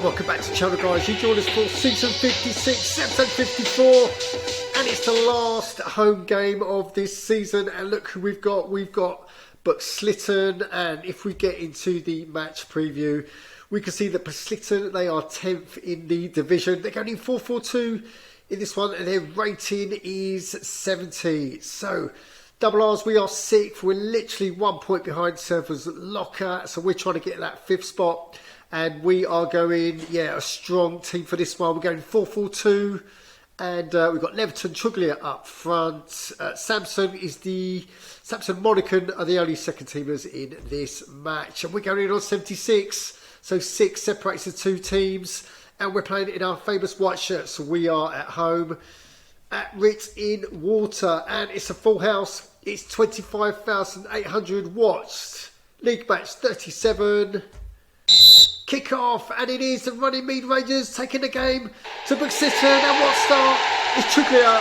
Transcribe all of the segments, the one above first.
welcome back to the channel, guys. You joined us for season 56, episode 54, and it's the last home game of this season. And look who we've got. We've got Slitton, and if we get into the match preview, we can see that Slitton, they are 10th in the division. They're going in 4-4-2 in this one, and their rating is 70. So, Double R's, we are 6th. We're literally 1 point behind Surfers Locker, so we're trying to get that 5th spot. And we are going, a strong team for this one. We're going 4-4-2. And we've got Leverton Truglia up front. Samson Monacan are the only second teamers in this match. And we're going in on 76. So 6 separates the two teams. And we're playing in our famous white shirts. So we are at home at Ritz in Water. And it's a full house. It's 25,800 watched. League match 37. Kick off, and it is the Runnymede Rangers taking the game to Buxton. And what start is Truglia?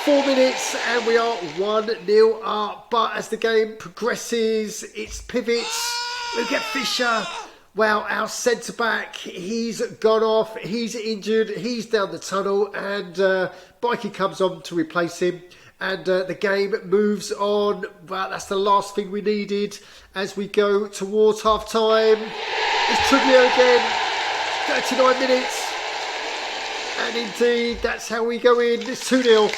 4 minutes, and we are 1-0 up. But as the game progresses, it's pivots. We get Fisher. Well, our centre back, he's gone off. He's injured. He's down the tunnel, and Bikey comes on to replace him. And the game moves on. Well, that's the last thing we needed as we go towards half time. It's Truglia again. 39 minutes. And indeed, that's how we go in. It's 2-0.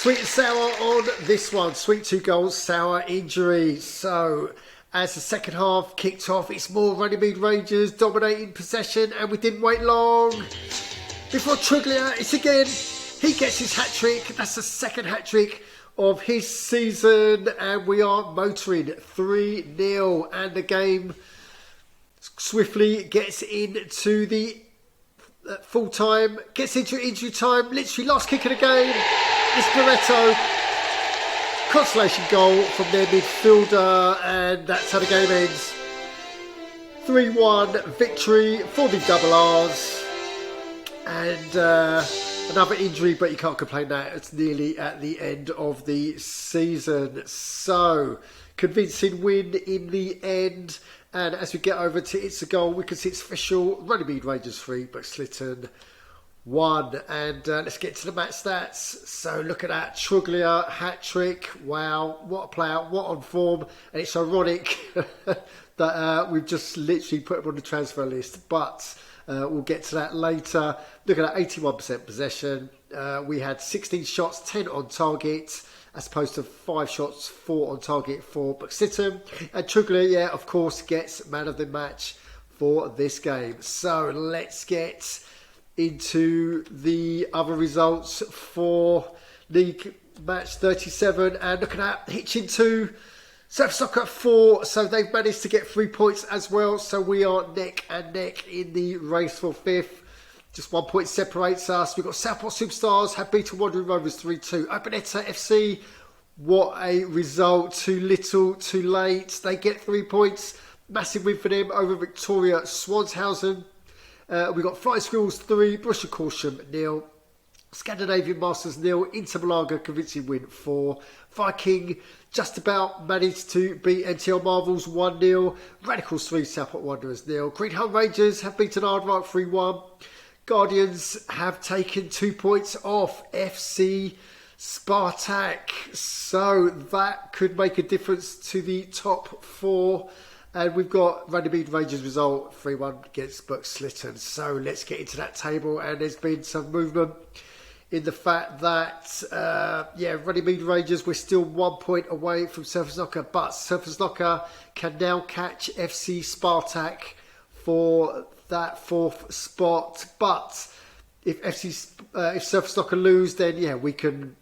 Sweet and sour on this one. Sweet 2 goals, sour injury. So, as the second half kicked off, it's more Runnymede Rangers dominating possession. And we didn't wait long. Before Truglia, it's again... He gets his hat-trick. That's the second hat-trick of his season. And we are motoring 3-0. And the game swiftly gets into the full time. Gets into injury time. Literally last kick of the game. It's Barretto. Consolation goal from their midfielder. And that's how the game ends. 3-1 victory for the Double R's. And... another injury, but you can't complain that it's nearly at the end of the season. So, convincing win in the end. And as we get over to ITSAGOAL, we can see it's official. Runnymede Rangers 3, but Slitton 1. And let's get to the match stats. So, look at that. Truglia hat-trick. Wow, what a player. What on form. And it's ironic that we've just literally put him on the transfer list. But... we'll get to that later. Look at that, 81% possession. We had 16 shots, 10 on target, as opposed to 5 shots, 4 on target for Buxton. And Truglia, of course, gets man of the match for this game. So let's get into the other results for League Match 37. And look at that, Hitchin 2. Surf Soccer 4, so they've managed to get 3 points as well. So we are neck and neck in the race for 5th. Just 1 point separates us. We've got Southport Superstars have beaten Wandering Rovers 3-2. Openetta FC, what a result. Too little, too late. They get 3 points. Massive win for them over Victoria Swanshausen. We've got Flying Squirrels 3, Bush of Corsham 0. Scandinavian Masters 0, Inter Malaga convincing win 4. Viking just about managed to beat NTL Marvels 1-0. Radicals 3, Southport Wanderers 0. Green Hunt Rangers have beaten Aardvark 3-1. Guardians have taken 2 points off FC Spartak. So that could make a difference to the top 4. And we've got Runnymede Rangers result 3-1 against Buxton. So let's get into that table. And there's been some movement in the fact that, Runnymede Rangers, we're still 1 point away from Surfers Locker, but Surfers Locker can now catch FC Spartak for that 4th spot. But if Surfers Locker lose, then we can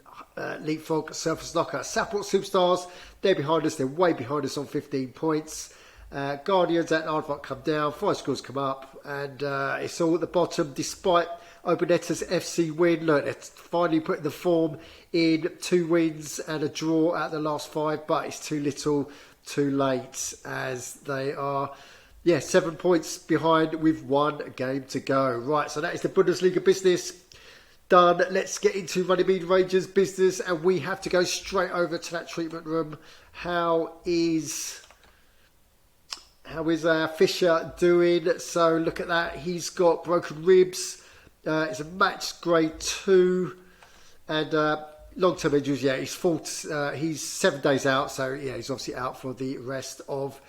leapfrog Surfers Locker. Southport Superstars, they're behind us, they're way behind us on 15 points. Guardians and Aardvark come down, 5 scores come up, and it's all at the bottom despite Openetta's FC win. Look, they're finally putting the form in, 2 wins and a draw at the last 5, but it's too little too late as they are 7 points behind with 1 game to go. Right, so that is the Bundesliga business done. Let's get into Runnymede Rangers business, and we have to go straight over to that treatment room. How is How is Fisher doing? So look at that. He's got broken ribs. It's a match grade 2. And long-term injuries, yeah, he's 7 days out. So, yeah, he's obviously out for the rest of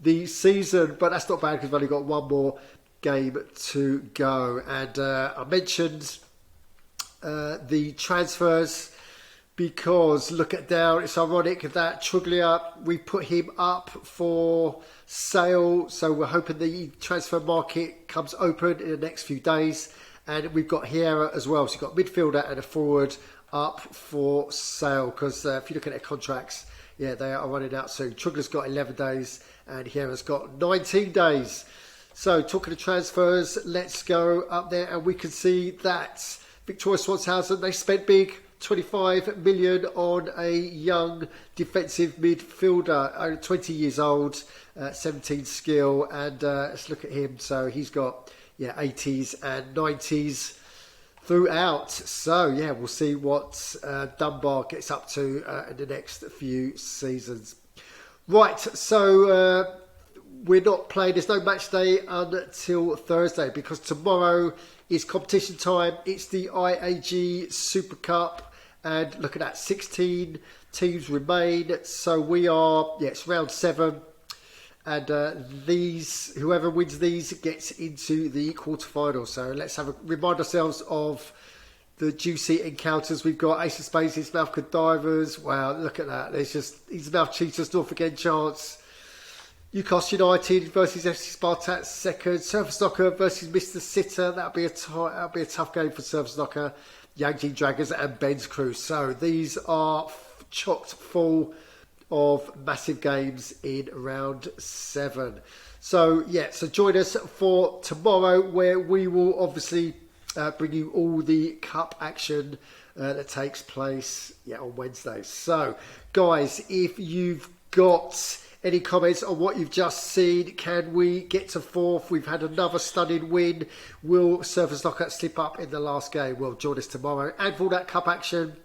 the season. But that's not bad because we've only got one more game to go. And I mentioned the transfers because look at down. It's ironic that Truglia, we put him up for sale. So we're hoping the transfer market comes open in the next few days. And we've got Hiera as well. So you've got a midfielder and a forward up for sale. Because if you look at their contracts, yeah, they are running out soon. Truglia's got 11 days and Hiera's got 19 days. So talking of transfers, let's go up there and we can see that Victoria Swanshausen, they spent big. 25 million on a young defensive midfielder, 20 years old, 17 skill, and let's look at him. So he's got 80s and 90s throughout. So yeah, we'll see what Dunbar gets up to in the next few seasons. Right, so we're not playing. There's no match day until Thursday because tomorrow is competition time. It's the IAG Super Cup. And look at that, 16 teams remain. So we are, it's round 7. And whoever wins these gets into the quarterfinals. So let's remind ourselves of the juicy encounters. We've got Ace of Spades, His Mouth Divers. Wow, look at that. There's just His Mouth Cheaters, Norfolk End Chance. Newcastle United versus FC Spartak second. Surface Knocker versus Mr. Sitter. That'll be a tough game for Surface Knocker. Yangtze Dragons and Ben's Crew. So these are chocked full of massive games in round 7. So yeah, so join us for tomorrow where we will obviously bring you all the cup action that takes place on Wednesday. So guys, if you've got any comments on what you've just seen, can we get to 4th? We've had another stunning win. Will Surface Knocker slip up in the last game? Well, join us tomorrow and for all that cup action.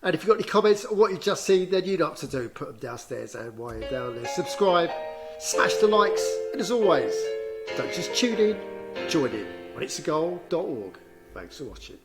And if you've got any comments on what you've just seen, then you know what to do. Put them downstairs and while you're down there, subscribe, smash the likes, and as always, don't just tune in, join in on ITSAGOAL.org. Thanks for watching.